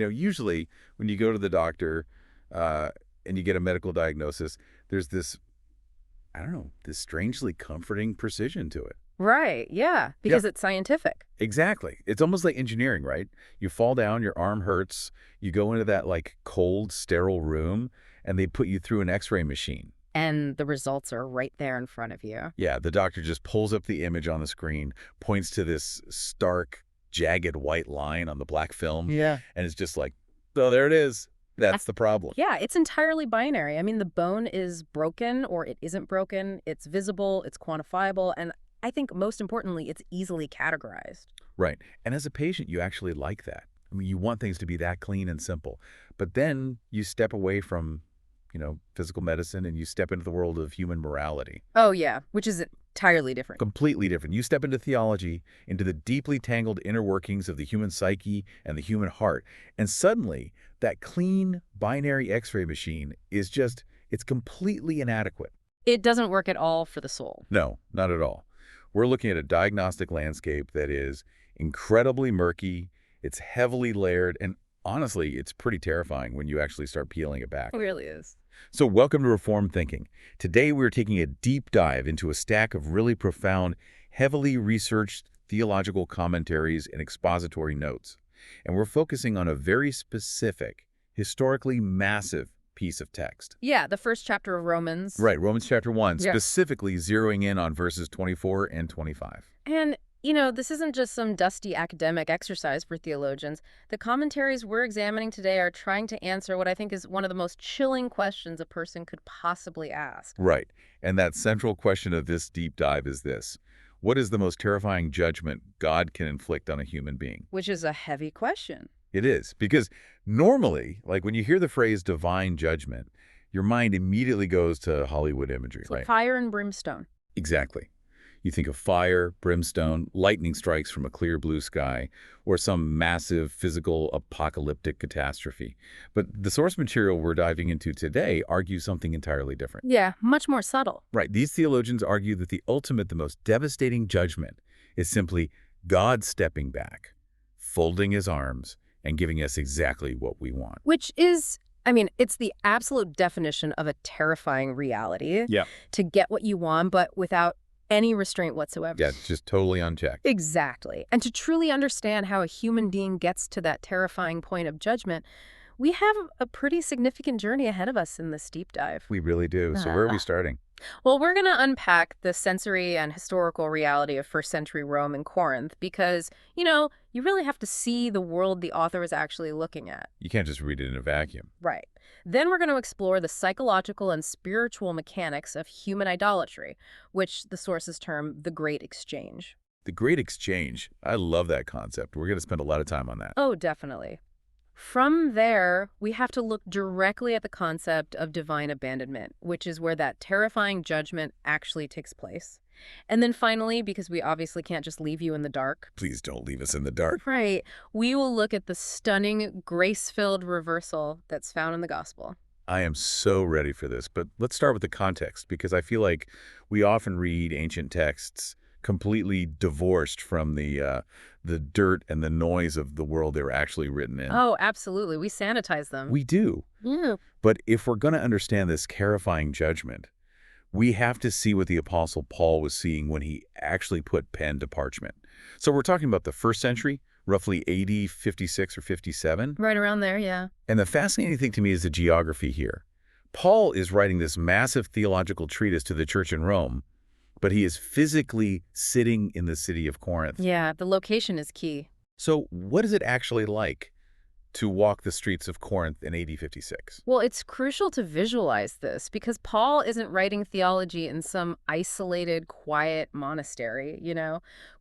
Usually when you go to the doctor and you get a medical diagnosis, there's this, I don't know, this strangely comforting precision to it. Right, yeah, Yeah, because it's scientific. exactly. It's almost like engineering, right? You fall down, your arm hurts, you go into that like cold, sterile room, and they put you through an X-ray machine. And the results are right there in front of you. Yeah, the doctor just pulls up the image on the screen, points to this stark, jagged white line on the black film, Yeah. and it's just like, oh, there it is. That's the problem. Yeah, it's entirely binary. I mean, the bone is broken or it isn't broken. It's visible, it's quantifiable, and I think most importantly, it's easily categorized. Right. And as a patient, you actually like that. I mean, you want things to be that clean and simple. But then you step away from, physical medicine and you step into the world of human morality. Oh, yeah, which is entirely different. Completely different. You step into theology, into the deeply tangled inner workings of the human psyche and the human heart. And suddenly, that clean binary X-ray machine is just, it's completely inadequate. It doesn't work at all for the soul. No, not at all. We're looking at a diagnostic landscape that is incredibly murky, it's heavily layered, and honestly, it's pretty terrifying when you actually start peeling it back. It really is. So welcome to Reformed Thinking. Today we're taking a deep dive into a stack of really profound, heavily researched theological commentaries and expository notes. And we're focusing on a very specific, historically massive piece of text. Yeah, the first chapter of Romans. Right, Romans chapter 1, Yeah. specifically zeroing in on verses 24 and 25. And, this isn't just some dusty academic exercise for theologians. The commentaries we're examining today are trying to answer what I think is one of the most chilling questions a person could possibly ask. Right, and that central question of this deep dive is this. What is the most terrifying judgment God can inflict on a human being? Which is a heavy question. It is, because normally, like when you hear the phrase divine judgment, your mind immediately goes to Hollywood imagery, It's like right? fire and brimstone. Exactly. You think of fire, brimstone, lightning strikes from a clear blue sky, or some massive physical apocalyptic catastrophe. But the source material we're diving into today argues something entirely different. Yeah, much more subtle. Right. These theologians argue that the ultimate, the most devastating judgment is simply God stepping back, folding his arms, and giving us exactly what we want. Which is, it's the absolute definition of a terrifying reality. Yeah. To get what you want, but without any restraint whatsoever. Yeah, it's just totally unchecked. Exactly. And to truly understand how a human being gets to that terrifying point of judgment, we have a pretty significant journey ahead of us in this deep dive. We really do. So where are we starting? Well, we're going to unpack the sensory and historical reality of first century Rome and Corinth because, you really have to see the world the author is actually looking at. You can't just read it in a vacuum. Right. Then we're going to explore the psychological and spiritual mechanics of human idolatry, which the sources term the Great Exchange. The Great Exchange. I love that concept. We're going to spend a lot of time on that. Oh, definitely. From there, we have to look directly at the concept of divine abandonment, which is where that terrifying judgment actually takes place. And then finally, because we obviously can't just leave you in the dark. Please don't leave us in the dark. Right. We will look at the stunning, grace-filled reversal that's found in the gospel. I am so ready for this, but let's start with the context, because I feel like we often read ancient texts completely divorced from the dirt and the noise of the world they were actually written in. Oh, absolutely. We sanitize them. We do. Yeah. But if we're going to understand this terrifying judgment, we have to see what the Apostle Paul was seeing when he actually put pen to parchment. So we're talking about the first century, roughly AD 56 or 57. Right around there, yeah. And the fascinating thing to me is the geography here. Paul is writing this massive theological treatise to the church in Rome, but he is physically sitting in the city of Corinth. Yeah, the location is key. So what is it actually like to walk the streets of Corinth in AD 56? Well, it's crucial to visualize this because Paul isn't writing theology in some isolated, quiet monastery,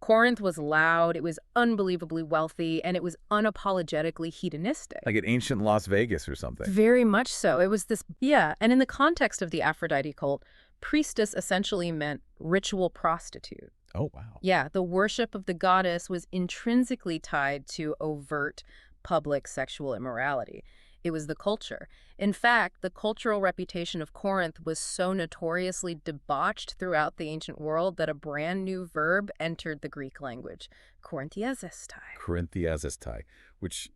Corinth was loud, it was unbelievably wealthy, and it was unapologetically hedonistic. Like at ancient Las Vegas or something. Very much so. It was this, yeah. And in the context of the Aphrodite cult, priestess essentially meant ritual prostitute. Oh, wow. Yeah, the worship of the goddess was intrinsically tied to overt public sexual immorality. It was the culture. In fact, the cultural reputation of Corinth was so notoriously debauched throughout the ancient world that a brand new verb entered the Greek language, korinthiazestai. Korinthiazestai, which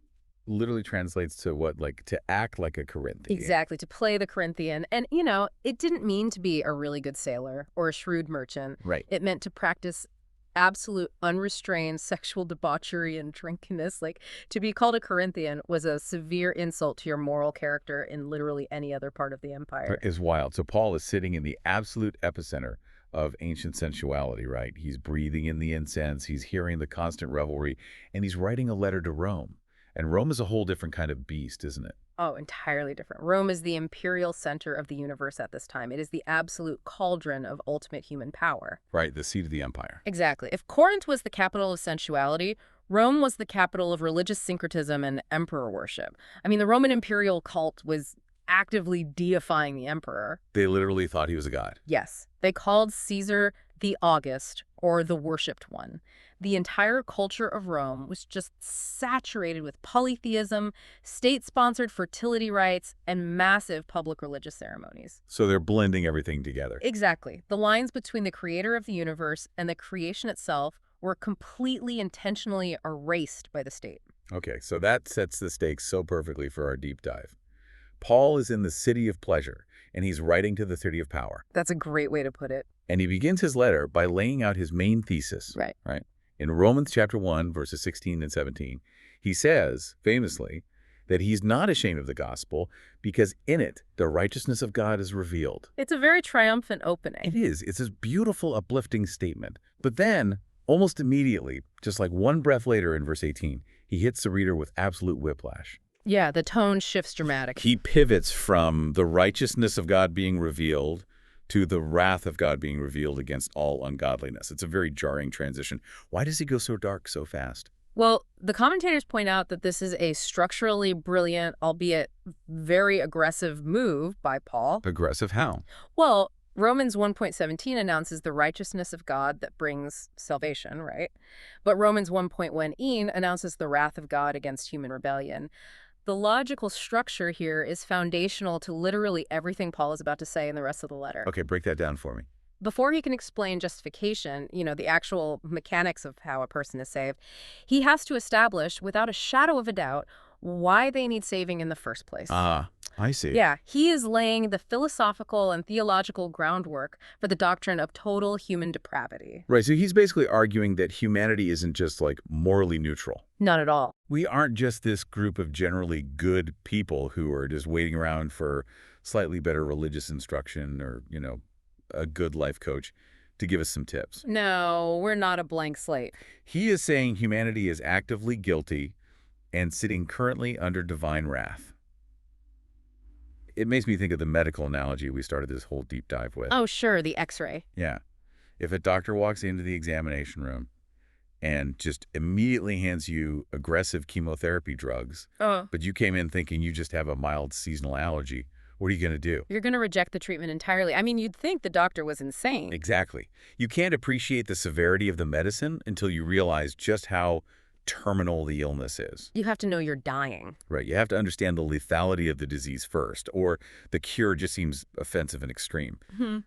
literally translates to what, like to act like a Corinthian. Exactly, to play the Corinthian. And, it didn't mean to be a really good sailor or a shrewd merchant. Right. It meant to practice absolute unrestrained sexual debauchery and drunkenness. Like, to be called a Corinthian was a severe insult to your moral character in literally any other part of the empire. Is wild. So Paul is sitting in the absolute epicenter of ancient sensuality, right? He's breathing in the incense, he's hearing the constant revelry, and he's writing a letter to Rome. And Rome is a whole different kind of beast, isn't it? Oh, entirely different. Rome is the imperial center of the universe at this time. It is the absolute cauldron of ultimate human power. Right, the seat of the empire. Exactly. If Corinth was the capital of sensuality, Rome was the capital of religious syncretism and emperor worship. I mean, the Roman imperial cult was actively deifying the emperor. They literally thought he was a god. Yes. They called Caesar the August, or the worshipped one. The entire culture of Rome was just saturated with polytheism, state-sponsored fertility rites, and massive public religious ceremonies. So they're blending everything together. Exactly. The lines between the creator of the universe and the creation itself were completely intentionally erased by the state. Okay, so that sets the stakes so perfectly for our deep dive. Paul is in the city of pleasure, and he's writing to the city of power. That's a great way to put it. And he begins his letter by laying out his main thesis. Right. In Romans chapter 1, verses 16 and 17, he says, famously, that he's not ashamed of the gospel because in it, the righteousness of God is revealed. It's a very triumphant opening. It is. It's this beautiful, uplifting statement. But then, almost immediately, just like one breath later in verse 18, he hits the reader with absolute whiplash. Yeah, the tone shifts dramatically. He pivots from the righteousness of God being revealed to the wrath of God being revealed against all ungodliness. It's a very jarring transition. Why does he go so dark so fast? Well, the commentators point out that this is a structurally brilliant, albeit very aggressive move by Paul. Aggressive how? Well, Romans 1.17 announces the righteousness of God that brings salvation, right? But Romans 1.1 announces the wrath of God against human rebellion. The logical structure here is foundational to literally everything Paul is about to say in the rest of the letter. Okay, break that down for me. Before he can explain justification, the actual mechanics of how a person is saved, he has to establish, without a shadow of a doubt, why they need saving in the first place. Ah, I see. Yeah, he is laying the philosophical and theological groundwork for the doctrine of total human depravity. Right, so he's basically arguing that humanity isn't just, like, morally neutral. Not at all. We aren't just this group of generally good people who are just waiting around for slightly better religious instruction or, a good life coach to give us some tips. No, we're not a blank slate. He is saying humanity is actively guilty and sitting currently under divine wrath. It makes me think of the medical analogy we started this whole deep dive with. Oh, sure, the X-ray. Yeah. If a doctor walks into the examination room and just immediately hands you aggressive chemotherapy drugs, but you came in thinking you just have a mild seasonal allergy, what are you going to do? You're going to reject the treatment entirely. I mean, you'd think the doctor was insane. Exactly. You can't appreciate the severity of the medicine until you realize just how terminal the illness is. You have to know you're dying. Right. You have to understand the lethality of the disease first, or the cure just seems offensive and extreme. Mm-hmm.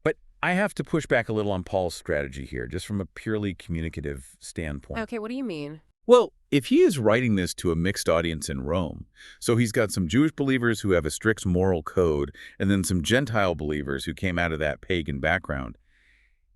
But I have to push back a little on Paul's strategy here, just from a purely communicative standpoint. Okay, what do you mean? Well, if he is writing this to a mixed audience in Rome, so he's got some Jewish believers who have a strict moral code, and then some Gentile believers who came out of that pagan background,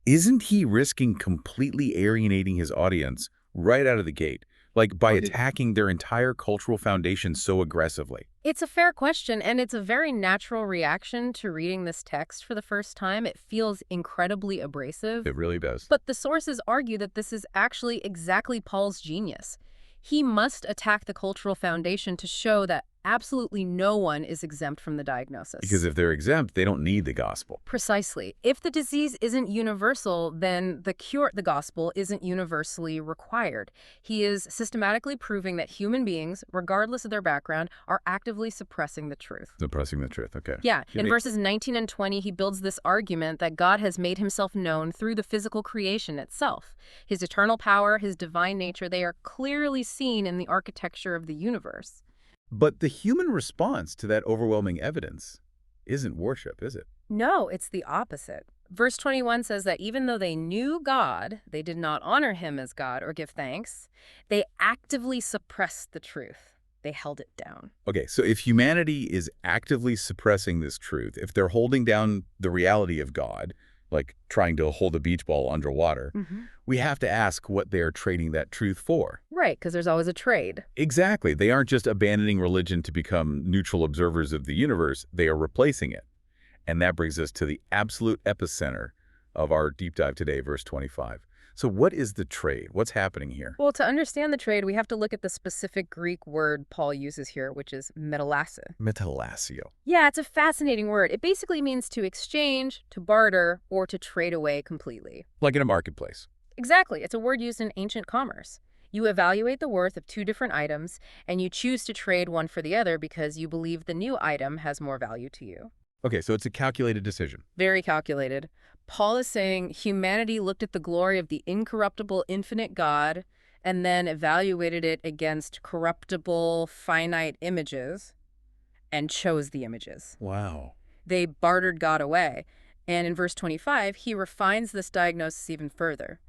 isn't he risking completely alienating his audience right out of the gate, like by attacking their entire cultural foundation so aggressively? It's a fair question, and it's a very natural reaction to reading this text for the first time. It feels incredibly abrasive. It really does. But the sources argue that this is actually exactly Paul's genius. He must attack the cultural foundation to show that absolutely no one is exempt from the diagnosis. Because if they're exempt, they don't need the gospel. Precisely. If the disease isn't universal, then the cure, the gospel, isn't universally required. He is systematically proving that human beings, regardless of their background, are actively suppressing the truth. Suppressing the truth, okay. Yeah. In verses 19 and 20, he builds this argument that God has made himself known through the physical creation itself. His eternal power, his divine nature, they are clearly seen in the architecture of the universe. But the human response to that overwhelming evidence isn't worship, is it? No, it's the opposite. Verse 21 says that even though they knew God, they did not honor him as God or give thanks. They actively suppressed the truth. They held it down. Okay, so if humanity is actively suppressing this truth, if they're holding down the reality of God, like trying to hold a beach ball underwater, we have to ask what they're trading that truth for. Right, because there's always a trade. Exactly. They aren't just abandoning religion to become neutral observers of the universe. They are replacing it. And that brings us to the absolute epicenter of our deep dive today, verse 25. So what is the trade? What's happening here? Well, to understand the trade, we have to look at the specific Greek word Paul uses here, which is metallasso. Metallassio. Yeah, it's a fascinating word. It basically means to exchange, to barter, or to trade away completely. Like in a marketplace. Exactly. It's a word used in ancient commerce. You evaluate the worth of two different items, and you choose to trade one for the other because you believe the new item has more value to you. Okay, so it's a calculated decision. Very calculated. Paul is saying humanity looked at the glory of the incorruptible, infinite God and then evaluated it against corruptible, finite images and chose the images. Wow. They bartered God away. And in verse 25, he refines this diagnosis even further.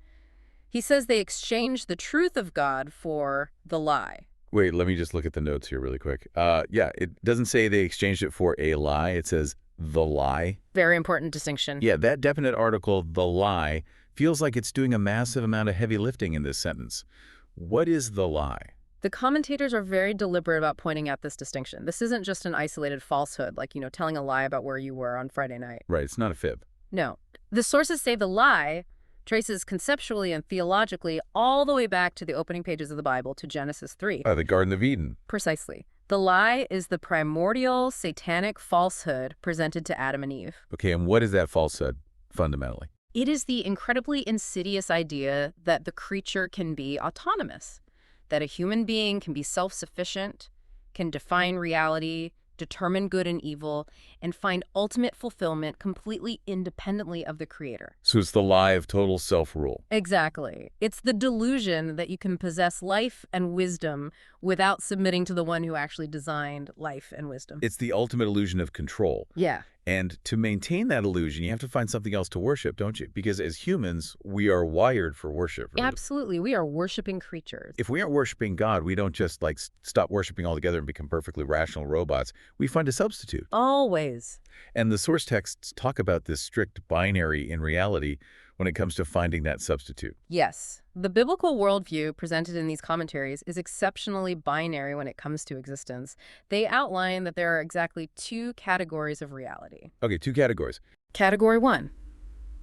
He says they exchanged the truth of God for the lie. Wait, let me just look at the notes here really quick. Yeah, it doesn't say they exchanged it for a lie. It says the lie. Very important distinction. Yeah, that definite article, the lie, feels like it's doing a massive amount of heavy lifting in this sentence. What is the lie? The commentators are very deliberate about pointing out this distinction. This isn't just an isolated falsehood, like, telling a lie about where you were on Friday night. Right, it's not a fib. No. The sources say the lie traces conceptually and theologically all the way back to the opening pages of the Bible, to Genesis 3. The Garden of Eden. Precisely. The lie is the primordial satanic falsehood presented to Adam and Eve. Okay, and what is that falsehood, fundamentally? It is the incredibly insidious idea that the creature can be autonomous, that a human being can be self-sufficient, can define reality, determine good and evil, and find ultimate fulfillment completely independently of the Creator. So it's the lie of total self-rule. Exactly. It's the delusion that you can possess life and wisdom without submitting to the one who actually designed life and wisdom. It's the ultimate illusion of control. Yeah. And to maintain that illusion, you have to find something else to worship, don't you? Because as humans, we are wired for worship. Right? Absolutely. We are worshiping creatures. If we aren't worshiping God, we don't just stop worshiping altogether and become perfectly rational robots. We find a substitute. Always. And the source texts talk about this strict binary in reality when it comes to finding that substitute. Yes. The biblical worldview presented in these commentaries is exceptionally binary when it comes to existence. They outline that there are exactly two categories of reality. Okay, two categories. Category 1,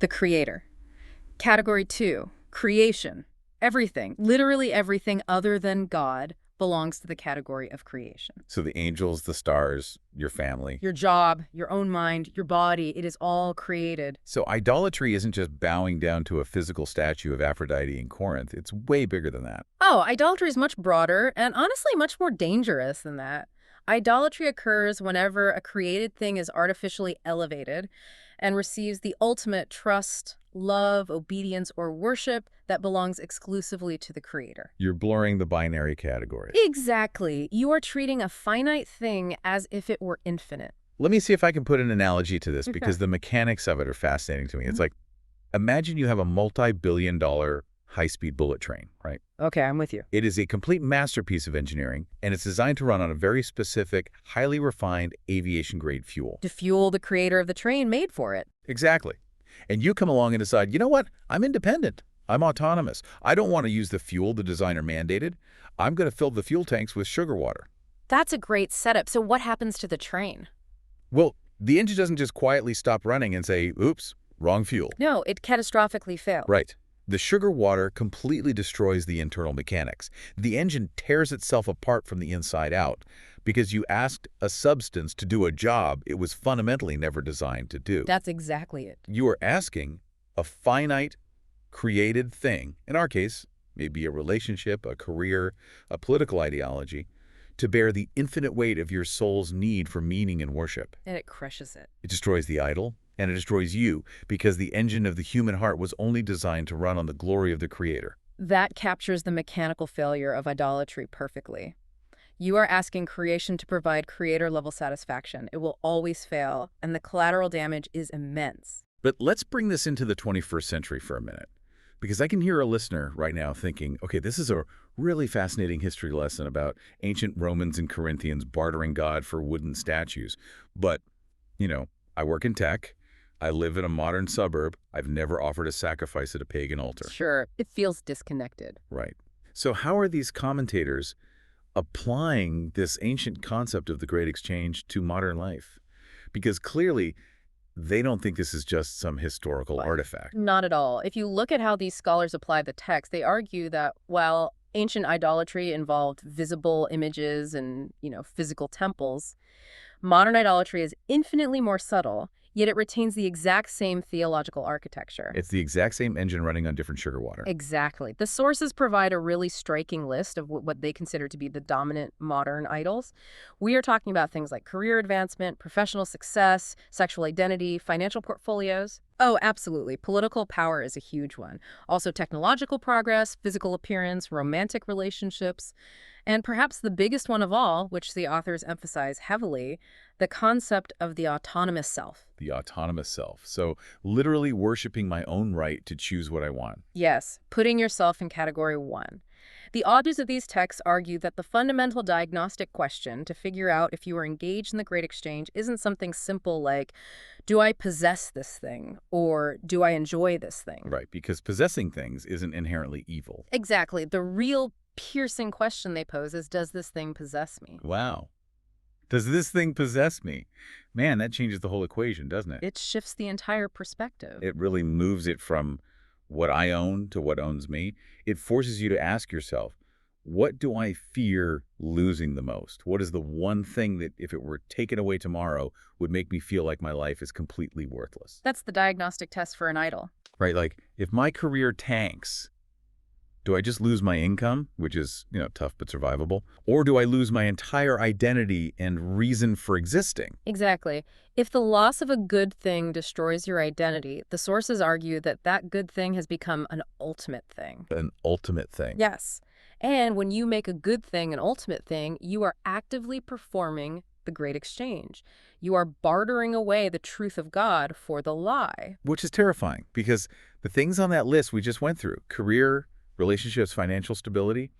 the Creator. Category 2, creation. Everything, literally everything other than God, belongs to the category of creation. So the angels, the stars, your family. Your job, your own mind, your body, it is all created. So idolatry isn't just bowing down to a physical statue of Aphrodite in Corinth. It's way bigger than that. Oh, idolatry is much broader and honestly much more dangerous than that. Idolatry occurs whenever a created thing is artificially elevated and receives the ultimate trust, love, obedience, or worship that belongs exclusively to the Creator. You're blurring the binary categories. Exactly. You are treating a finite thing as if it were infinite. Let me see if I can put an analogy to this because the mechanics of it are fascinating to me. It's like, imagine you have a multi-billion-dollar high-speed bullet train, right? Okay, I'm with you. It is a complete masterpiece of engineering, and it's designed to run on a very specific, highly refined aviation-grade fuel. To fuel the creator of the train made for it. Exactly. And you come along and decide, you know what? I'm independent. I'm autonomous. I don't want to use the fuel the designer mandated. I'm going to fill the fuel tanks with sugar water. That's a great setup. So what happens to the train? Well, the engine doesn't just quietly stop running and say, oops, wrong fuel. No, it catastrophically fails. Right. The sugar water completely destroys the internal mechanics. The engine tears itself apart from the inside out because you asked a substance to do a job it was fundamentally never designed to do. That's exactly it. You are asking a finite, created thing, in our case, maybe a relationship, a career, a political ideology, to bear the infinite weight of your soul's need for meaning and worship. And it crushes it. It destroys the idol, and it destroys you because the engine of the human heart was only designed to run on the glory of the Creator. That captures the mechanical failure of idolatry perfectly. You are asking creation to provide creator-level satisfaction. It will always fail, and the collateral damage is immense. But let's bring this into the 21st century for a minute, because I can hear a listener right now thinking, okay, this is a Really fascinating history lesson about ancient Romans and Corinthians bartering God for wooden statues. But, you know, I work in tech. I live in a modern suburb. I've never offered a sacrifice at a pagan altar. Sure, it feels disconnected. Right. So how are these commentators applying this ancient concept of the great exchange to modern life? Because clearly, they don't think this is just some historical artifact. Not at all. If you look at how these scholars apply the text, they argue that while ancient idolatry involved visible images and, physical temples, modern idolatry is infinitely more subtle, yet it retains the exact same theological architecture. It's the exact same engine running on different sugar water. Exactly. The sources provide a really striking list of what they consider to be the dominant modern idols. We are talking about things like career advancement, professional success, sexual identity, financial portfolios. Oh, absolutely. Political power is a huge one. Also technological progress, physical appearance, romantic relationships, and perhaps the biggest one of all, which the authors emphasize heavily, the concept of the autonomous self. The autonomous self. So literally worshiping my own right to choose what I want. Yes, putting yourself in category 1. The authors of these texts argue that the fundamental diagnostic question to figure out if you are engaged in the Great Exchange isn't something simple like, do I possess this thing, or do I enjoy this thing? Right, because possessing things isn't inherently evil. Exactly. The real piercing question they pose is, does this thing possess me? Wow. Does this thing possess me? Man, that changes the whole equation, doesn't it? It shifts the entire perspective. It really moves it from what I own to what owns me. It forces you to ask yourself, what do I fear losing the most? What is the one thing that, if it were taken away tomorrow, would make me feel like my life is completely worthless? That's the diagnostic test for an idol. Right, like if my career tanks, do I just lose my income, which is, tough but survivable? Or do I lose my entire identity and reason for existing? Exactly. If the loss of a good thing destroys your identity, the sources argue that that good thing has become an ultimate thing. An ultimate thing. Yes. And when you make a good thing an ultimate thing, you are actively performing the great exchange. You are bartering away the truth of God for the lie. Which is terrifying, because the things on that list we just went through, career, relationships, financial stability,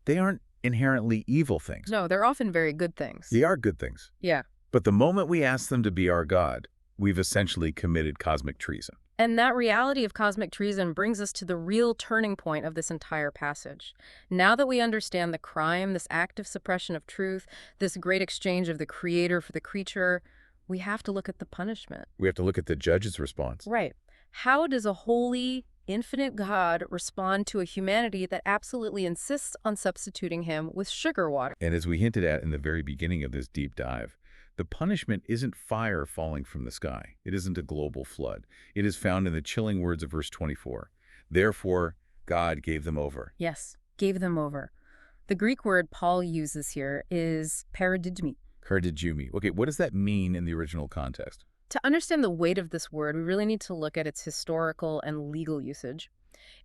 they aren't inherently evil things. No, they're often very good things. They are good things. Yeah. But the moment we ask them to be our God, we've essentially committed cosmic treason. And that reality of cosmic treason brings us to the real turning point of this entire passage. Now that we understand the crime, this active suppression of truth, this great exchange of the creator for the creature, we have to look at the punishment. We have to look at the judge's response. Right. How does a holy, infinite God respond to a humanity that absolutely insists on substituting him with sugar water? And as we hinted at in the very beginning of this deep dive, the punishment isn't fire falling from the sky. It isn't a global flood. It is found in the chilling words of verse 24. Therefore, God gave them over. Yes, gave them over. The Greek word Paul uses here is paradigmi. Paradigmi. Okay, what does that mean in the original context? To understand the weight of this word, we really need to look at its historical and legal usage.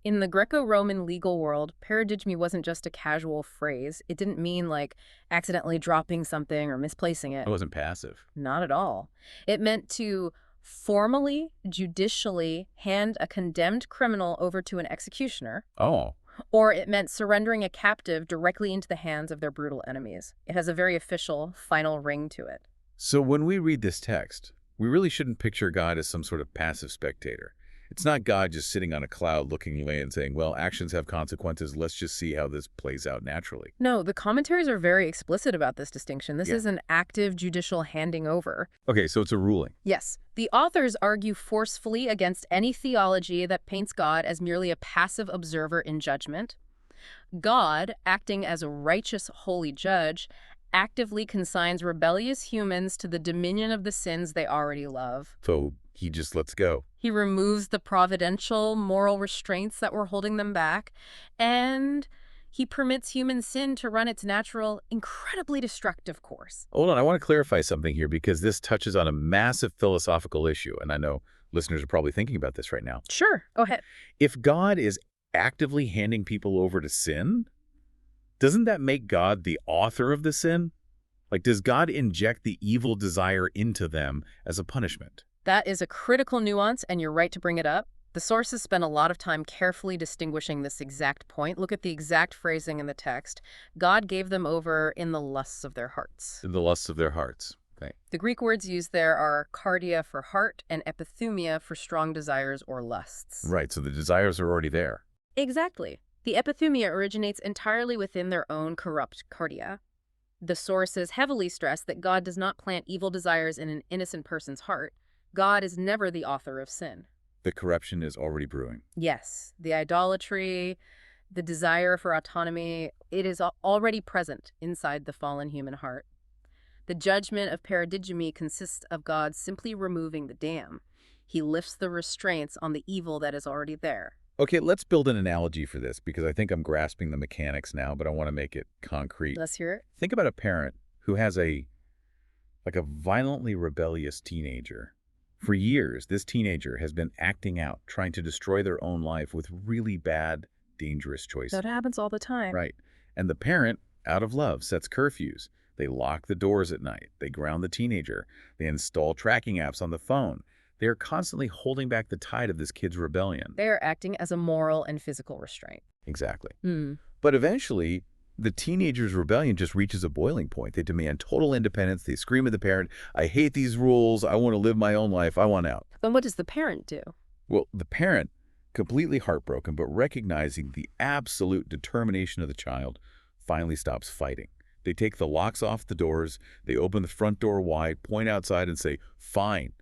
In the Greco-Roman legal world, paradigmi wasn't just a casual phrase. It didn't mean like accidentally dropping something or misplacing it. It wasn't passive. Not at all. It meant to formally, judicially hand a condemned criminal over to an executioner. Oh. Or it meant surrendering a captive directly into the hands of their brutal enemies. It has a very official, final ring to it. So when we read this text, we really shouldn't picture God as some sort of passive spectator. It's not God just sitting on a cloud looking away and saying, well, actions have consequences. Let's just see how this plays out naturally. No, the commentaries are very explicit about this distinction. This is an active judicial handing over. Okay, so it's a ruling. Yes. The authors argue forcefully against any theology that paints God as merely a passive observer in judgment. God, acting as a righteous, holy judge, actively consigns rebellious humans to the dominion of the sins they already love. So he just lets go. He removes the providential moral restraints that were holding them back, and he permits human sin to run its natural, incredibly destructive course. Hold on, I want to clarify something here because this touches on a massive philosophical issue, and I know listeners are probably thinking about this right now. Sure, go ahead. If God is actively handing people over to sin, doesn't that make God the author of the sin? Like, does God inject the evil desire into them as a punishment? That is a critical nuance, and you're right to bring it up. The sources spend a lot of time carefully distinguishing this exact point. Look at the exact phrasing in the text. God gave them over in the lusts of their hearts. The lusts of their hearts. Okay. The Greek words used there are cardia for heart and epithumia for strong desires or lusts. Right, so the desires are already there. Exactly. The epithumia originates entirely within their own corrupt cardia. The sources heavily stress that God does not plant evil desires in an innocent person's heart. God is never the author of sin. The corruption is already brewing. Yes, the idolatry, the desire for autonomy, it is already present inside the fallen human heart. The judgment of paradigmy consists of God simply removing the dam. He lifts the restraints on the evil that is already there. Okay, let's build an analogy for this because I think I'm grasping the mechanics now, but I want to make it concrete. Let's hear it. Think about a parent who has a violently rebellious teenager. For years, this teenager has been acting out, trying to destroy their own life with really bad, dangerous choices. That happens all the time. Right. And the parent, out of love, sets curfews. They lock the doors at night. They ground the teenager. They install tracking apps on the phone. They are constantly holding back the tide of this kid's rebellion. They are acting as a moral and physical restraint. Exactly. But eventually, the teenager's rebellion just reaches a boiling point. They demand total independence. They scream at the parent, I hate these rules. I want to live my own life. I want out. Then what does the parent do? Well, the parent, completely heartbroken, but recognizing the absolute determination of the child, finally stops fighting. They take the locks off the doors. They open the front door wide, point outside and say, fine.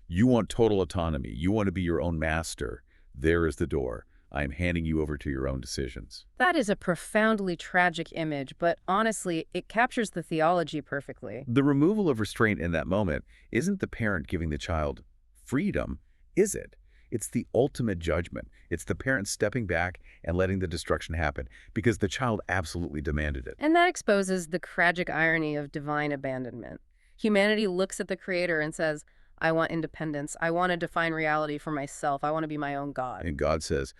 You want total autonomy. You want to be your own master. There is the door. I am handing you over to your own decisions. That is a profoundly tragic image, but honestly, it captures the theology perfectly. The removal of restraint in that moment isn't the parent giving the child freedom, is it? It's the ultimate judgment. It's the parent stepping back and letting the destruction happen because the child absolutely demanded it. And that exposes the tragic irony of divine abandonment. Humanity looks at the Creator and says, I want independence. I want to define reality for myself. I want to be my own God. And God says,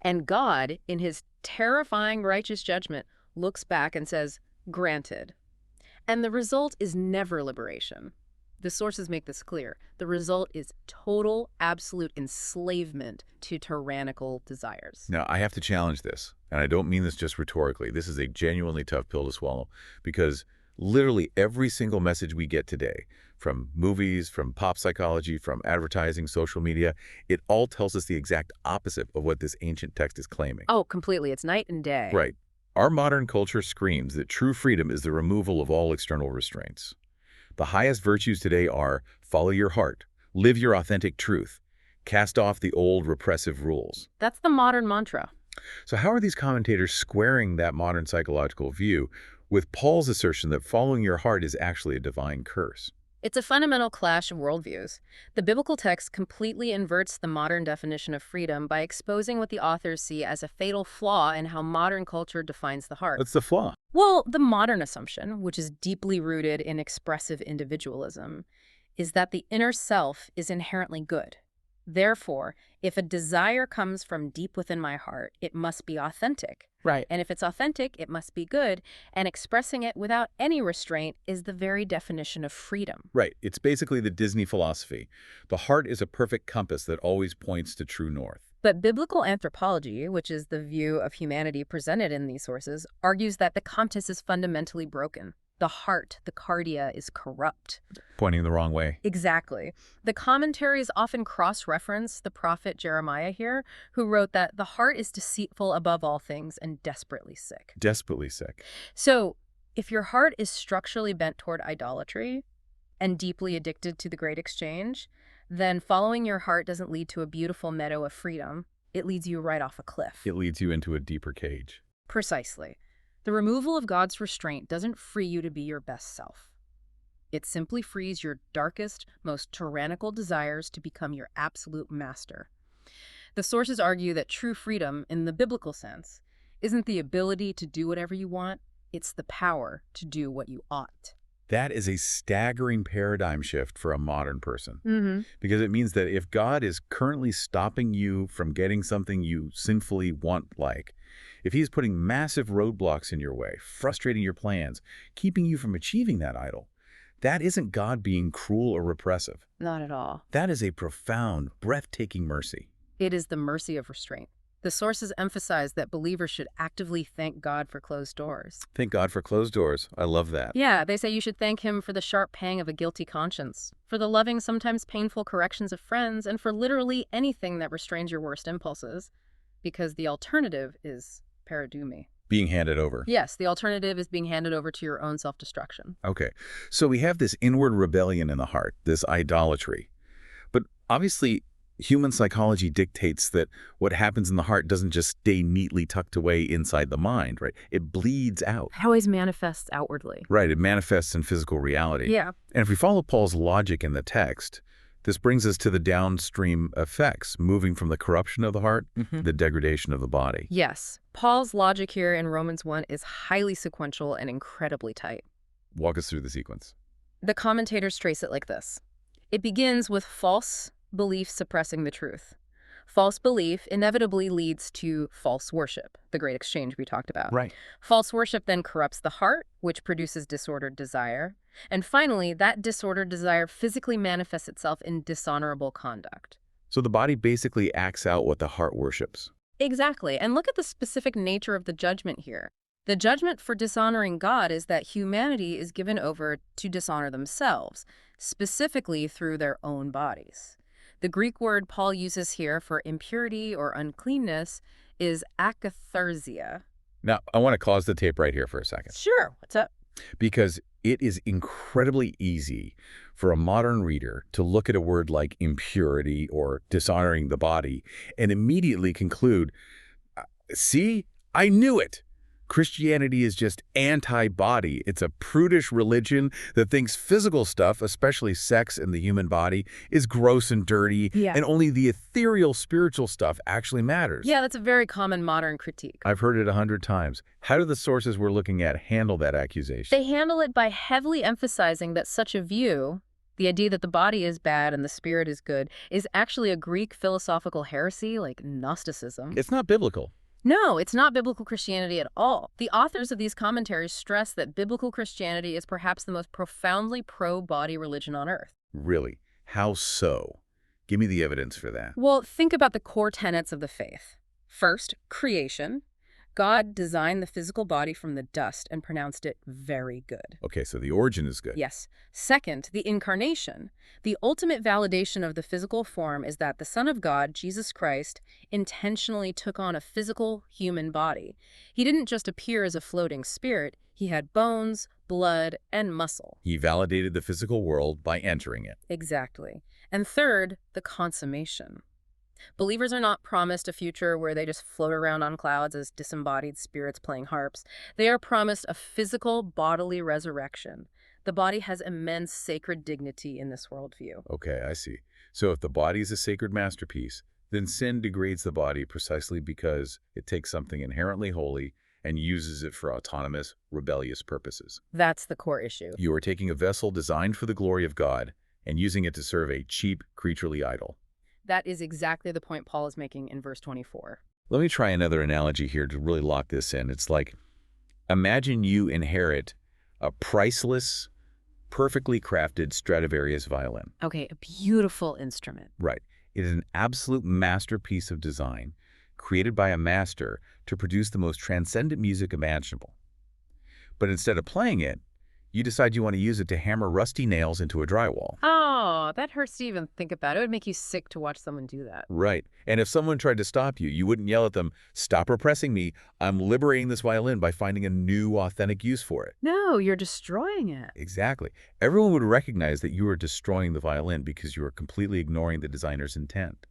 and God, in his terrifying righteous judgment, looks back and says, granted. And the result is never liberation. The sources make this clear. The result is total, absolute enslavement to tyrannical desires. Now, I have to challenge this, and I don't mean this just rhetorically. This is a genuinely tough pill to swallow because literally every single message we get today, from movies, from pop psychology, from advertising, social media, it all tells us the exact opposite of what this ancient text is claiming. Oh, completely. It's night and day. Right. Our modern culture screams that true freedom is the removal of all external restraints. The highest virtues today are follow your heart, live your authentic truth, cast off the old repressive rules. That's the modern mantra. So how are these commentators squaring that modern psychological view with Paul's assertion that following your heart is actually a divine curse? It's a fundamental clash of worldviews. The biblical text completely inverts the modern definition of freedom by exposing what the authors see as a fatal flaw in how modern culture defines the heart. What's the flaw? Well, the modern assumption, which is deeply rooted in expressive individualism, is that the inner self is inherently good. Therefore, if a desire comes from deep within my heart, it must be authentic. Right. And if it's authentic, it must be good. And expressing it without any restraint is the very definition of freedom. Right. It's basically the Disney philosophy. The heart is a perfect compass that always points to true north. But biblical anthropology, which is the view of humanity presented in these sources, argues that the compass is fundamentally broken. The heart, the cardia, is corrupt. Pointing the wrong way. Exactly. The commentaries often cross-reference the prophet Jeremiah here, who wrote that the heart is deceitful above all things and desperately sick. Desperately sick. So, if your heart is structurally bent toward idolatry and deeply addicted to the great exchange, then following your heart doesn't lead to a beautiful meadow of freedom. It leads you right off a cliff. It leads you into a deeper cage. Precisely. The removal of God's restraint doesn't free you to be your best self. It simply frees your darkest, most tyrannical desires to become your absolute master. The sources argue that true freedom, in the biblical sense, isn't the ability to do whatever you want, it's the power to do what you ought. That is a staggering paradigm shift for a modern person. Because it means that if God is currently stopping you from getting something you sinfully want, if he's putting massive roadblocks in your way, frustrating your plans, keeping you from achieving that idol, that isn't God being cruel or repressive. Not at all. That is a profound, breathtaking mercy. It is the mercy of restraint. The sources emphasize that believers should actively thank God for closed doors. Thank God for closed doors. I love that. Yeah, they say you should thank him for the sharp pang of a guilty conscience, for the loving, sometimes painful corrections of friends, and for literally anything that restrains your worst impulses, because the alternative is paradumi. Being handed over. Yes, the alternative is being handed over to your own self-destruction. Okay, so we have this inward rebellion in the heart, this idolatry. But obviously, human psychology dictates that what happens in the heart doesn't just stay neatly tucked away inside the mind, right? It bleeds out. It always manifests outwardly. Right, it manifests in physical reality. Yeah. And if we follow Paul's logic in the text, this brings us to the downstream effects, moving from the corruption of the heart to the degradation of the body. Yes. Paul's logic here in Romans 1 is highly sequential and incredibly tight. Walk us through the sequence. The commentators trace it like this. It begins with false belief suppressing the truth. False belief inevitably leads to false worship, the great exchange we talked about. Right. False worship then corrupts the heart, which produces disordered desire. And finally, that disordered desire physically manifests itself in dishonorable conduct. So the body basically acts out what the heart worships. Exactly. And look at the specific nature of the judgment here. The judgment for dishonoring God is that humanity is given over to dishonor themselves, specifically through their own bodies. The Greek word Paul uses here for impurity or uncleanness is akatharsia. Now, I want to pause the tape right here for a second. Sure. What's up? Because it is incredibly easy for a modern reader to look at a word like impurity or dishonoring the body and immediately conclude, see, I knew it. Christianity is just anti-body. It's a prudish religion that thinks physical stuff, especially sex and the human body, is gross and dirty, and only the ethereal spiritual stuff actually matters. Yeah, that's a very common modern critique. I've heard it 100 times. How do the sources we're looking at handle that accusation? They handle it by heavily emphasizing that such a view, the idea that the body is bad and the spirit is good, is actually a Greek philosophical heresy like Gnosticism. It's not biblical. No, it's not biblical Christianity at all. The authors of these commentaries stress that biblical Christianity is perhaps the most profoundly pro-body religion on earth. Really? How so? Give me the evidence for that. Well, think about the core tenets of the faith. First, creation. God designed the physical body from the dust and pronounced it very good. Okay, so the origin is good. Yes. Second, the incarnation. The ultimate validation of the physical form is that the Son of God, Jesus Christ, intentionally took on a physical human body. He didn't just appear as a floating spirit. He had bones, blood, and muscle. He validated the physical world by entering it. Exactly. And third, the consummation. Believers are not promised a future where they just float around on clouds as disembodied spirits playing harps. They are promised a physical, bodily resurrection. The body has immense sacred dignity in this worldview. Okay, I see. So if the body is a sacred masterpiece, then sin degrades the body precisely because it takes something inherently holy and uses it for autonomous, rebellious purposes. That's the core issue. You are taking a vessel designed for the glory of God and using it to serve a cheap, creaturely idol. That is exactly the point Paul is making in verse 24. Let me try another analogy here to really lock this in. It's like, imagine you inherit a priceless, perfectly crafted Stradivarius violin. Okay, a beautiful instrument. Right. It is an absolute masterpiece of design, created by a master to produce the most transcendent music imaginable. But instead of playing it, you decide you want to use it to hammer rusty nails into a drywall. Oh, that hurts to even think about. It would make you sick to watch someone do that. Right. And if someone tried to stop you, you wouldn't yell at them, "Stop repressing me. I'm liberating this violin by finding a new, authentic use for it." No, you're destroying it. Exactly. Everyone would recognize that you are destroying the violin because you are completely ignoring the designer's intent.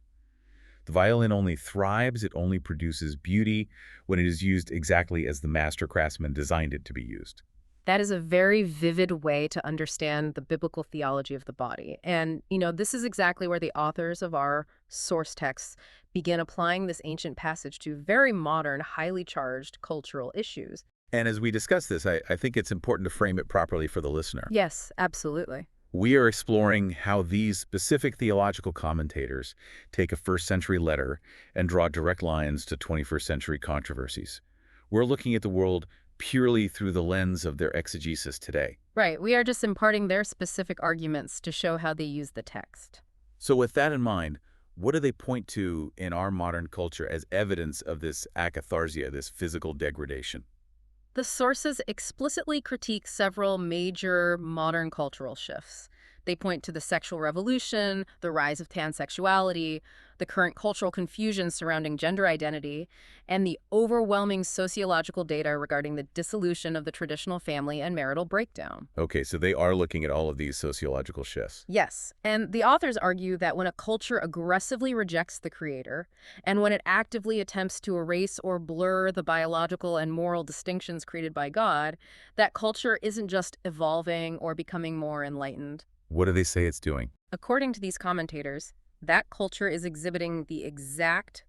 The violin only thrives, it only produces beauty when it is used exactly as the master craftsman designed it to be used. That is a very vivid way to understand the biblical theology of the body. And, this is exactly where the authors of our source texts begin applying this ancient passage to very modern, highly charged cultural issues. And as we discuss this, I think it's important to frame it properly for the listener. Yes, absolutely. We are exploring how these specific theological commentators take a first-century letter and draw direct lines to 21st century controversies. We're looking at the world purely through the lens of their exegesis today. Right. We are just imparting their specific arguments to show how they use the text. So with that in mind, What do they point to in our modern culture as evidence of this akatharsia, this physical degradation? The sources explicitly critique several major modern cultural shifts. They point to the sexual revolution, the rise of pansexuality, the current cultural confusion surrounding gender identity, and the overwhelming sociological data regarding the dissolution of the traditional family and marital breakdown. Okay, so they are looking at all of these sociological shifts. Yes, and the authors argue that when a culture aggressively rejects the creator, and when it actively attempts to erase or blur the biological and moral distinctions created by God, that culture isn't just evolving or becoming more enlightened. What do they say it's doing? According to these commentators, that culture is exhibiting the exact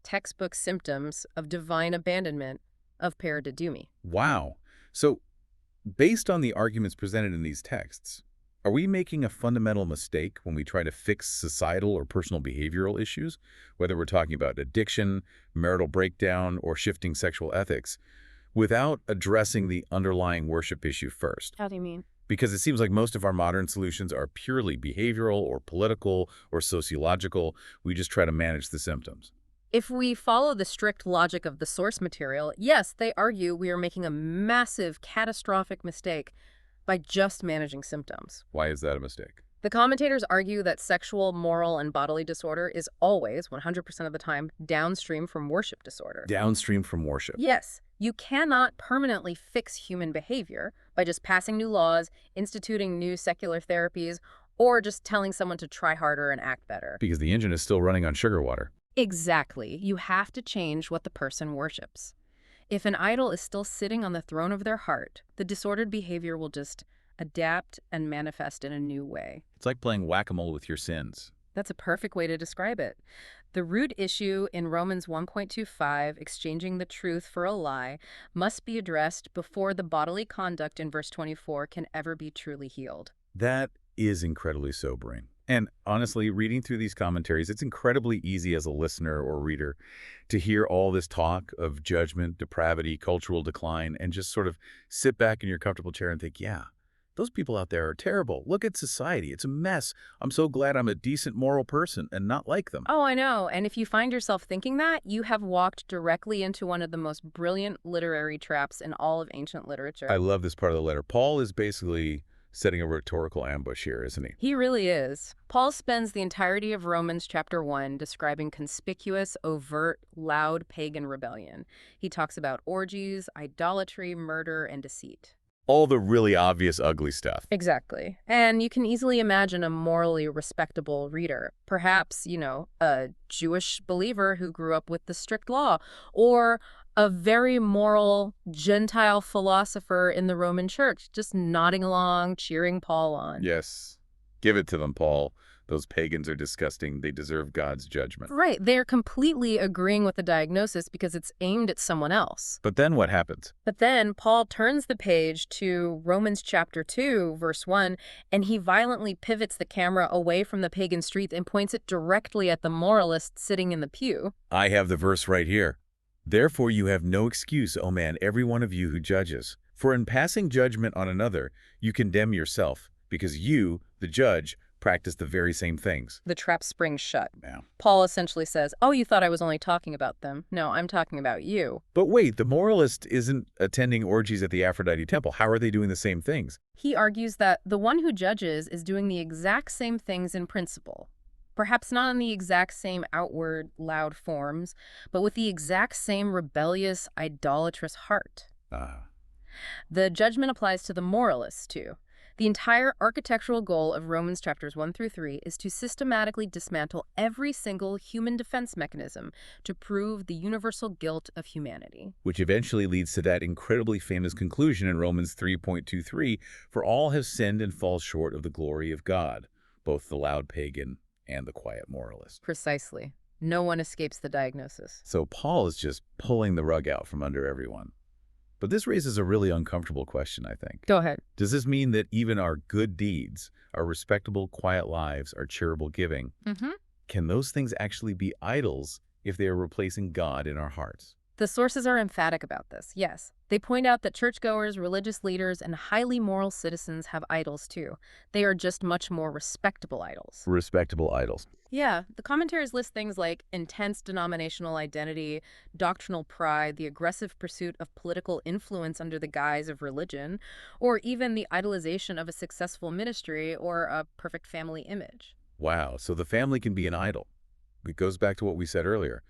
textbook symptoms of divine abandonment of paradidumi. Wow. So, based on the arguments presented in these texts, are we making a fundamental mistake when we try to fix societal or personal behavioral issues, whether we're talking about addiction, marital breakdown, or shifting sexual ethics, without addressing the underlying worship issue first? How do you mean? Because it seems like most of our modern solutions are purely behavioral or political or sociological. We just try to manage the symptoms. If we follow the strict logic of the source material, yes, they argue we are making a massive, catastrophic mistake by just managing symptoms. Why is that a mistake? The commentators argue that sexual, moral, and bodily disorder is always, 100% of the time, downstream from worship disorder. Downstream from worship. Yes, you cannot permanently fix human behavior by just passing new laws, instituting new secular therapies, or just telling someone to try harder and act better. Because the engine is still running on sugar water. Exactly. You have to change what the person worships. If an idol is still sitting on the throne of their heart, the disordered behavior will just adapt and manifest in a new way. It's like playing whack-a-mole with your sins. That's a perfect way to describe it. The root issue in Romans 1.25, exchanging the truth for a lie, must be addressed before the bodily conduct in verse 24 can ever be truly healed. That is incredibly sobering. And honestly, reading through these commentaries, it's incredibly easy as a listener or reader to hear all this talk of judgment, depravity, cultural decline, and just sort of sit back in your comfortable chair and think, yeah, those people out there are terrible. Look at society. It's a mess. I'm so glad I'm a decent moral person and not like them. Oh, I know. And if you find yourself thinking that, you have walked directly into one of the most brilliant literary traps in all of ancient literature. I love this part of the letter. Paul is basically setting a rhetorical ambush here, isn't he? He really is. Paul spends the entirety of Romans chapter 1 describing conspicuous, overt, loud pagan rebellion. He talks about orgies, idolatry, murder, and deceit. All the really obvious ugly stuff. Exactly. And you can easily imagine a morally respectable reader. Perhaps, a Jewish believer who grew up with the strict law, or a very moral Gentile philosopher in the Roman Church, just nodding along, cheering Paul on. Yes. Give it to them, Paul. Those pagans are disgusting. They deserve God's judgment. Right. They're completely agreeing with the diagnosis because it's aimed at someone else. But then what happens? But then Paul turns the page to Romans chapter 2, verse 1, and he violently pivots the camera away from the pagan street and points it directly at the moralist sitting in the pew. I have the verse right here. Therefore you have no excuse, O man, every one of you who judges. For in passing judgment on another, you condemn yourself, because you, the judge, practice the very same things. The trap springs shut. Yeah. Paul essentially says, oh, you thought I was only talking about them. No, I'm talking about you. But wait, the moralist isn't attending orgies at the Aphrodite temple. How are they doing the same things? He argues that the one who judges is doing the exact same things in principle. Perhaps not in the exact same outward, loud forms, but with the exact same rebellious, idolatrous heart. The judgment applies to the moralists, too. The entire architectural goal of Romans chapters 1 through 3 is to systematically dismantle every single human defense mechanism to prove the universal guilt of humanity. Which eventually leads to that incredibly famous conclusion in Romans 3.23, for all have sinned and fall short of the glory of God, both the loud pagan and the quiet moralist. Precisely. No one escapes the diagnosis. So Paul is just pulling the rug out from under everyone. But this raises a really uncomfortable question, I think. Go ahead. Does this mean that even our good deeds, our respectable, quiet lives, our charitable giving, can those things actually be idols if they are replacing God in our hearts? The sources are emphatic about this, yes. They point out that churchgoers, religious leaders, and highly moral citizens have idols too. They are just much more respectable idols. Respectable idols. Yeah, the commentaries list things like intense denominational identity, doctrinal pride, the aggressive pursuit of political influence under the guise of religion, or even the idolization of a successful ministry or a perfect family image. Wow, so the family can be an idol. It goes back to what we said earlier.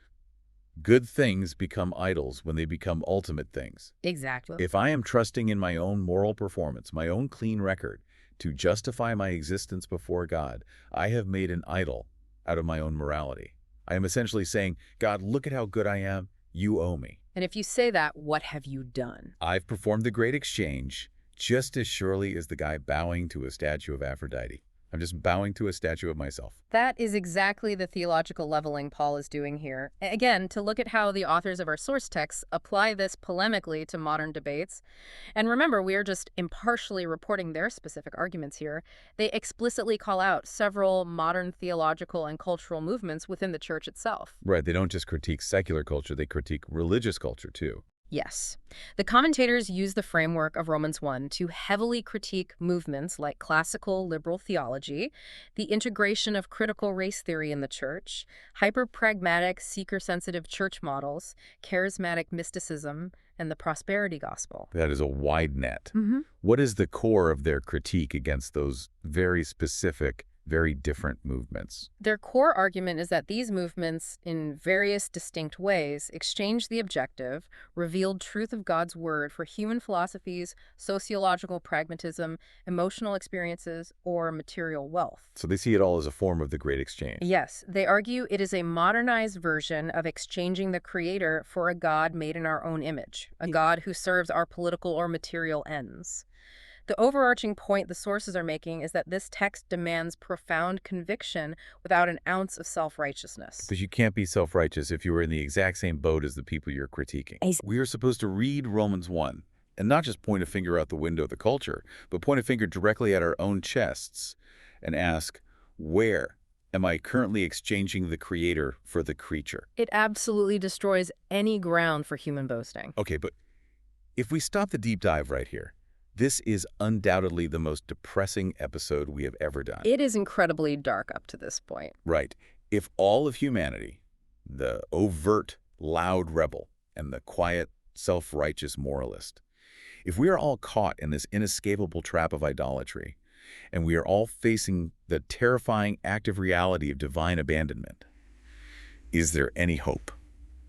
Good things become idols when they become ultimate things. Exactly. If I am trusting in my own moral performance, my own clean record, to justify my existence before God, I have made an idol out of my own morality. I am essentially saying, God, look at how good I am. You owe me. And if you say that, what have you done? I've performed the great exchange just as surely as the guy bowing to a statue of Aphrodite. I'm just bowing to a statue of myself. That is exactly the theological leveling Paul is doing here. Again, to look at how the authors of our source texts apply this polemically to modern debates. And remember, we are just impartially reporting their specific arguments here. They explicitly call out several modern theological and cultural movements within the church itself. Right, they don't just critique secular culture, they critique religious culture too. Yes. The commentators use the framework of Romans 1 to heavily critique movements like classical liberal theology, the integration of critical race theory in the church, hyper-pragmatic, seeker-sensitive church models, charismatic mysticism, and the prosperity gospel. That is a wide net. Mm-hmm. What is the core of their critique against those very specific, very different movements? Their core argument is that these movements, in various distinct ways, exchanged the objective, revealed truth of God's word for human philosophies, sociological pragmatism, emotional experiences, or material wealth. So they see it all as a form of the great exchange. Yes, they argue it is a modernized version of exchanging the Creator for a God made in our own image, a God who serves our political or material ends. The overarching point the sources are making is that this text demands profound conviction without an ounce of self-righteousness. Because you can't be self-righteous if you were in the exact same boat as the people you're critiquing. We are supposed to read Romans 1 and not just point a finger out the window of the culture, but point a finger directly at our own chests and ask, where am I currently exchanging the Creator for the creature? It absolutely destroys any ground for human boasting. Okay, but if we stop the deep dive right here, this is undoubtedly the most depressing episode we have ever done. It is incredibly dark up to this point. Right. If all of humanity, the overt, loud rebel, and the quiet, self-righteous moralist, if we are all caught in this inescapable trap of idolatry, and we are all facing the terrifying active reality of divine abandonment, is there any hope?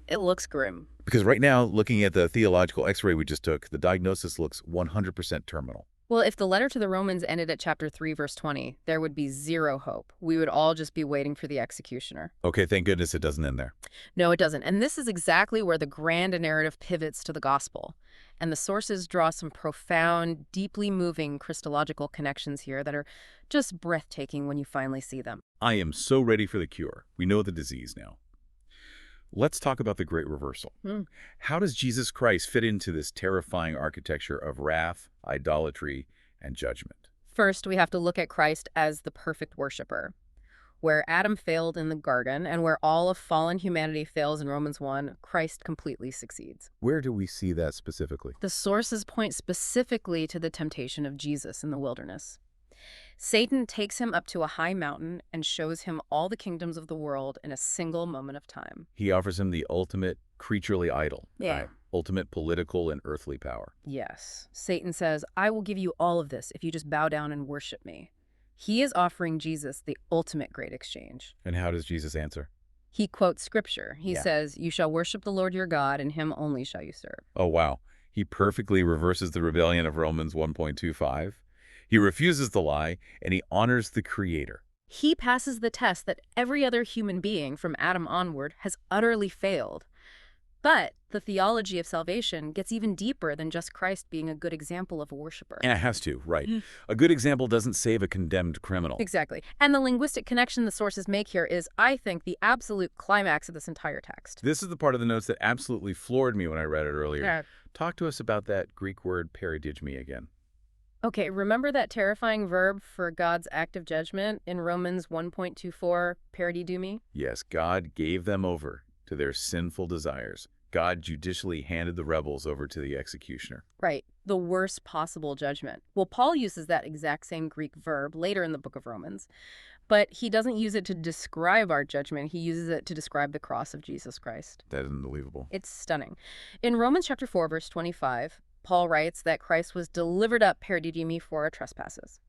It looks grim. Because right now, looking at the theological x-ray we just took, the diagnosis looks 100% terminal. Well, if the letter to the Romans ended at chapter 3, verse 20, there would be zero hope. We would all just be waiting for the executioner. Okay, thank goodness it doesn't end there. No, it doesn't. And this is exactly where the grand narrative pivots to the gospel. And the sources draw some profound, deeply moving Christological connections here that are just breathtaking when you finally see them. I am so ready for the cure. We know the disease now. Let's talk about the great reversal. How does Jesus Christ fit into this terrifying architecture of wrath, idolatry, and judgment? First, we have to look at Christ as the perfect worshiper. Where Adam failed in the garden and where all of fallen humanity fails in Romans 1, Christ completely succeeds. Where do we see that specifically? The sources point specifically to the temptation of Jesus in the wilderness. Satan takes him up to a high mountain and shows him all the kingdoms of the world in a single moment of time. He offers him the ultimate creaturely idol. Yeah. Ultimate political and earthly power. Yes. Satan says, I will give you all of this if you just bow down and worship me. He is offering Jesus the ultimate great exchange. And how does Jesus answer? He quotes scripture. He says, you shall worship the Lord your God, and him only shall you serve. Oh, wow. He perfectly reverses the rebellion of Romans 1.25. He refuses the lie, and he honors the Creator. He passes the test that every other human being from Adam onward has utterly failed. But the theology of salvation gets even deeper than just Christ being a good example of a worshiper. And it has to, right. A good example doesn't save a condemned criminal. Exactly. And the linguistic connection the sources make here is, I think, the absolute climax of this entire text. This is the part of the notes that absolutely floored me when I read it earlier. Yeah. Talk to us about that Greek word paradigme again. Okay, remember that terrifying verb for God's active judgment in Romans 1.24, paradigme? Yes, God gave them over to their sinful desires God judicially handed the rebels over to the executioner. Right. The worst possible judgment. Well, Paul uses that exact same Greek verb later in the book of Romans, but he doesn't use it to describe our judgment. He uses it to describe the cross of Jesus Christ. That is unbelievable. It's stunning. In Romans chapter 4, verse 25, Paul writes that Christ was delivered up per diem for our trespasses.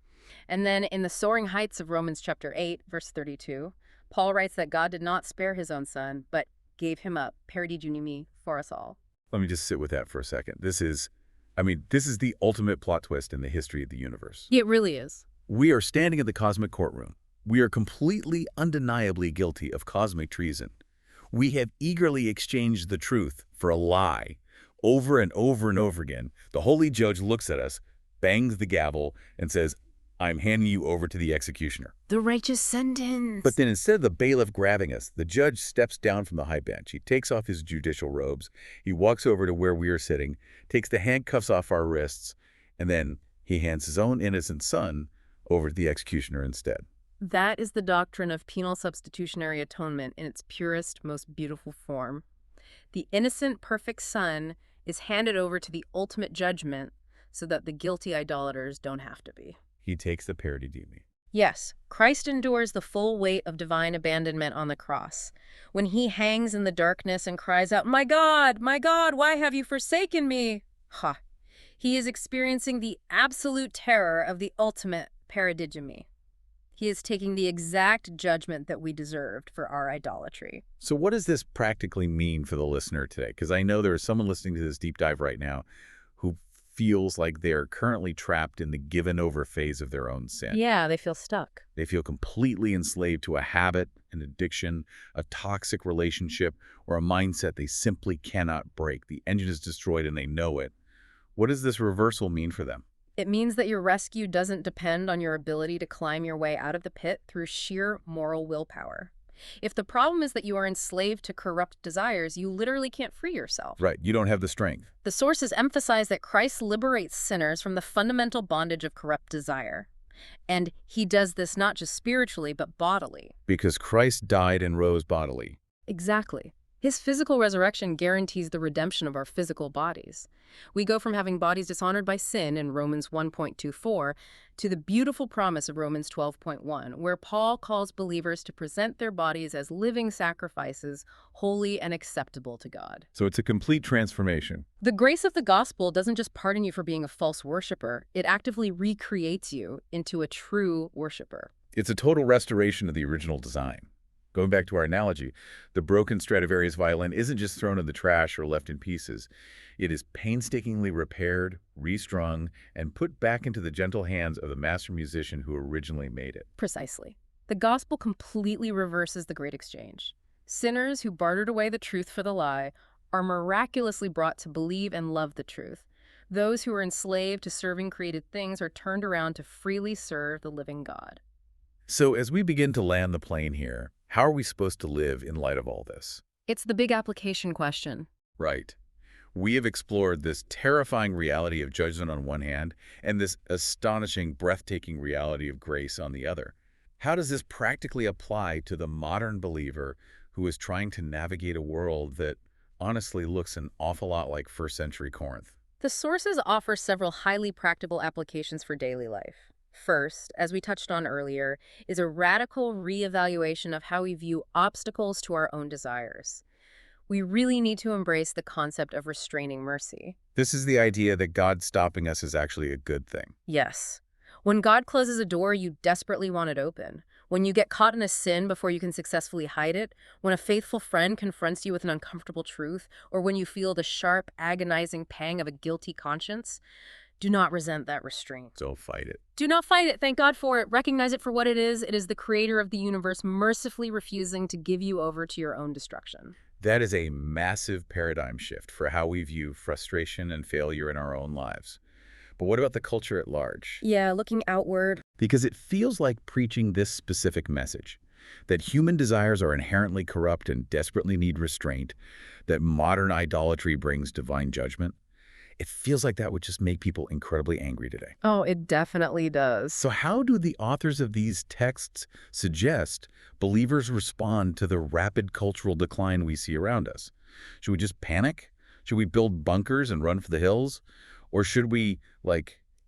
And then in the soaring heights of Romans chapter 8, verse 32, Paul writes that God did not spare his own son, but gave him up per diem for us all. Let me just sit with that for a second. This is the ultimate plot twist in the history of the universe. It really is. We are standing in the cosmic courtroom. We are completely, undeniably guilty of cosmic treason. We have eagerly exchanged the truth for a lie. Over and over and over again, the holy judge looks at us, bangs the gavel, and says, I'm handing you over to the executioner. The righteous sentence. But then instead of the bailiff grabbing us, the judge steps down from the high bench. He takes off his judicial robes. He walks over to where we are sitting, takes the handcuffs off our wrists, and then he hands his own innocent son over to the executioner instead. That is the doctrine of penal substitutionary atonement in its purest, most beautiful form. The innocent, perfect son is handed over to the ultimate judgment so that the guilty idolaters don't have to be. He takes the per diem. Yes, Christ endures the full weight of divine abandonment on the cross. When he hangs in the darkness and cries out, my God, why have you forsaken me? He is experiencing the absolute terror of the ultimate per diem. He is taking the exact judgment that we deserved for our idolatry. So what does this practically mean for the listener today? Because I know there is someone listening to this deep dive right now who feels like they're currently trapped in the given over phase of their own sin. Yeah, they feel stuck. They feel completely enslaved to a habit, an addiction, a toxic relationship, or a mindset they simply cannot break. The engine is destroyed and they know it. What does this reversal mean for them? It means that your rescue doesn't depend on your ability to climb your way out of the pit through sheer moral willpower. If the problem is that you are enslaved to corrupt desires, you literally can't free yourself. Right, you don't have the strength. The sources emphasize that Christ liberates sinners from the fundamental bondage of corrupt desire. And he does this not just spiritually, but bodily. Because Christ died and rose bodily. Exactly. His physical resurrection guarantees the redemption of our physical bodies. We go from having bodies dishonored by sin in Romans 1.24 to the beautiful promise of Romans 12.1, where Paul calls believers to present their bodies as living sacrifices, holy and acceptable to God. So it's a complete transformation. The grace of the gospel doesn't just pardon you for being a false worshiper, it actively recreates you into a true worshiper. It's a total restoration of the original design. Going back to our analogy, the broken Stradivarius violin isn't just thrown in the trash or left in pieces. It is painstakingly repaired, restrung, and put back into the gentle hands of the master musician who originally made it. Precisely. The gospel completely reverses the great exchange. Sinners who bartered away the truth for the lie are miraculously brought to believe and love the truth. Those who are enslaved to serving created things are turned around to freely serve the living God. So as we begin to land the plane here, how are we supposed to live in light of all this? It's the big application question. Right. We have explored this terrifying reality of judgment on one hand and this astonishing, breathtaking reality of grace on the other. How does this practically apply to the modern believer who is trying to navigate a world that honestly looks an awful lot like first-century Corinth? The sources offer several highly practical applications for daily life. First, as we touched on earlier, is a radical reevaluation of how we view obstacles to our own desires. We really need to embrace the concept of restraining mercy. This is the idea that God stopping us is actually a good thing. Yes. When God closes a door, you desperately want it open. When you get caught in a sin before you can successfully hide it, when a faithful friend confronts you with an uncomfortable truth, or when you feel the sharp, agonizing pang of a guilty conscience, do not resent that restraint. Don't fight it. Do not fight it. Thank God for it. Recognize it for what it is. It is the creator of the universe mercifully refusing to give you over to your own destruction. That is a massive paradigm shift for how we view frustration and failure in our own lives. But what about the culture at large? Yeah, looking outward. Because it feels like preaching this specific message, that human desires are inherently corrupt and desperately need restraint, that modern idolatry brings divine judgment. It feels like that would just make people incredibly angry today. Oh, it definitely does. So how do the authors of these texts suggest believers respond to the rapid cultural decline we see around us? Should we just panic? Should we build bunkers and run for the hills? Or should we,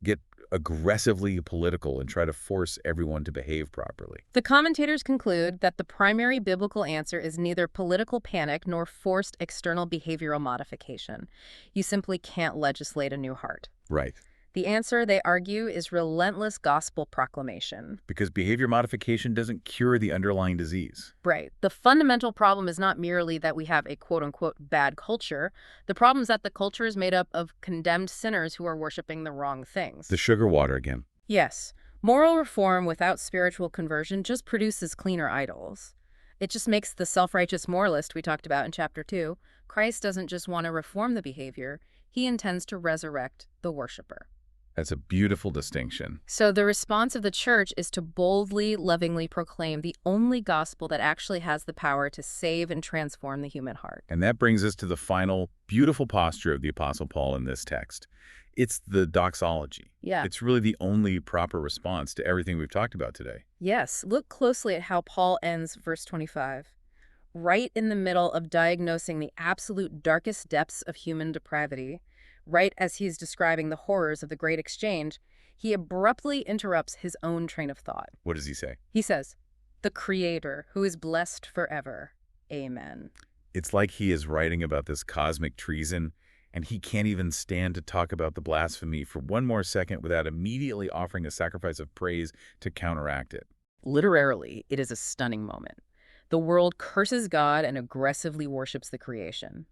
get aggressively political and try to force everyone to behave properly? The commentators conclude that the primary biblical answer is neither political panic nor forced external behavioral modification. You simply can't legislate a new heart. Right. The answer, they argue, is relentless gospel proclamation. Because behavior modification doesn't cure the underlying disease. Right. The fundamental problem is not merely that we have a quote-unquote bad culture. The problem is that the culture is made up of condemned sinners who are worshiping the wrong things. The sugar water again. Yes. Moral reform without spiritual conversion just produces cleaner idols. It just makes the self-righteous moralist we talked about in chapter 2. Christ doesn't just want to reform the behavior. He intends to resurrect the worshiper. That's a beautiful distinction. So the response of the church is to boldly, lovingly proclaim the only gospel that actually has the power to save and transform the human heart. And that brings us to the final beautiful posture of the Apostle Paul in this text. It's the doxology. Yeah. It's really the only proper response to everything we've talked about today. Yes. Look closely at how Paul ends verse 25. Right in the middle of diagnosing the absolute darkest depths of human depravity, right as he's describing the horrors of the great exchange, he abruptly interrupts his own train of thought. What does he say? He says, "The Creator, who is blessed forever. Amen." It's like he is writing about this cosmic treason, and he can't even stand to talk about the blasphemy for one more second without immediately offering a sacrifice of praise to counteract it. Literally, it is a stunning moment. The world curses God and aggressively worships the creation.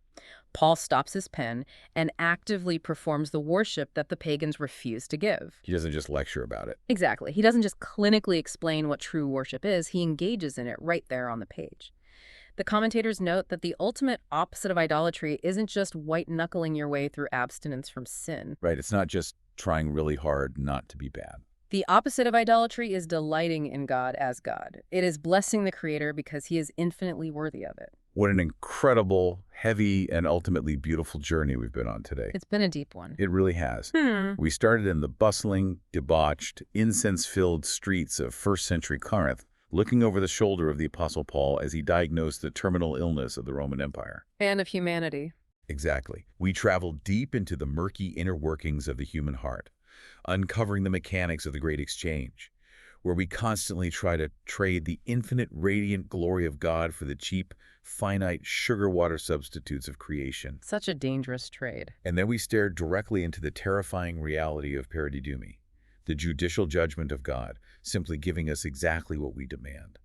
Paul stops his pen and actively performs the worship that the pagans refuse to give. He doesn't just lecture about it. Exactly. He doesn't just clinically explain what true worship is. He engages in it right there on the page. The commentators note that the ultimate opposite of idolatry isn't just white-knuckling your way through abstinence from sin. Right. It's not just trying really hard not to be bad. The opposite of idolatry is delighting in God as God. It is blessing the Creator because he is infinitely worthy of it. What an incredible, heavy, and ultimately beautiful journey we've been on today. It's been a deep one. It really has. We started in the bustling, debauched, incense-filled streets of first-century Corinth, looking over the shoulder of the Apostle Paul as he diagnosed the terminal illness of the Roman Empire. And of humanity. Exactly. We traveled deep into the murky inner workings of the human heart, uncovering the mechanics of the great exchange, where we constantly try to trade the infinite radiant glory of God for the cheap, finite sugar water substitutes of creation. Such a dangerous trade. And then we stared directly into the terrifying reality of paradidumi, the judicial judgment of God, simply giving us exactly what we demand,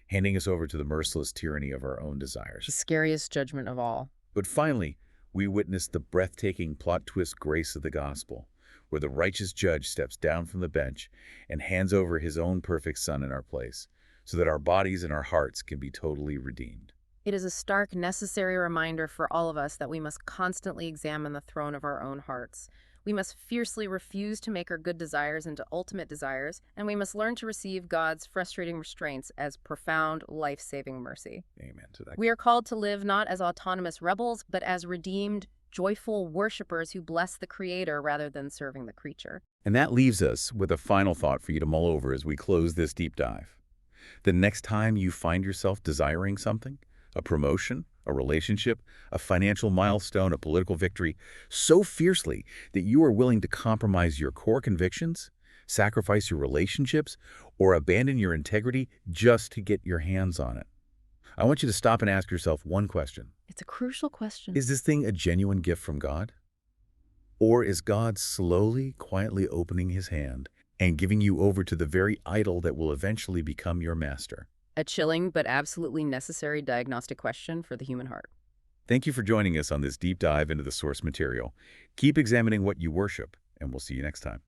handing us over to the merciless tyranny of our own desires. The scariest judgment of all. But finally, we witnessed the breathtaking plot twist grace of the gospel, where the righteous judge steps down from the bench and hands over his own perfect son in our place, so that our bodies and our hearts can be totally redeemed. It is a stark, necessary reminder for all of us that we must constantly examine the throne of our own hearts. We must fiercely refuse to make our good desires into ultimate desires, and we must learn to receive God's frustrating restraints as profound, life-saving mercy. Amen to that. We are called to live not as autonomous rebels, but as redeemed, joyful worshipers who bless the Creator rather than serving the creature. And that leaves us with a final thought for you to mull over as we close this deep dive. The next time you find yourself desiring something, a promotion, a relationship, a financial milestone, a political victory, so fiercely that you are willing to compromise your core convictions, sacrifice your relationships, or abandon your integrity just to get your hands on it, I want you to stop and ask yourself one question. It's a crucial question. Is this thing a genuine gift from God? Or is God slowly, quietly opening his hand and giving you over to the very idol that will eventually become your master? A chilling but absolutely necessary diagnostic question for the human heart. Thank you for joining us on this deep dive into the source material. Keep examining what you worship, and we'll see you next time.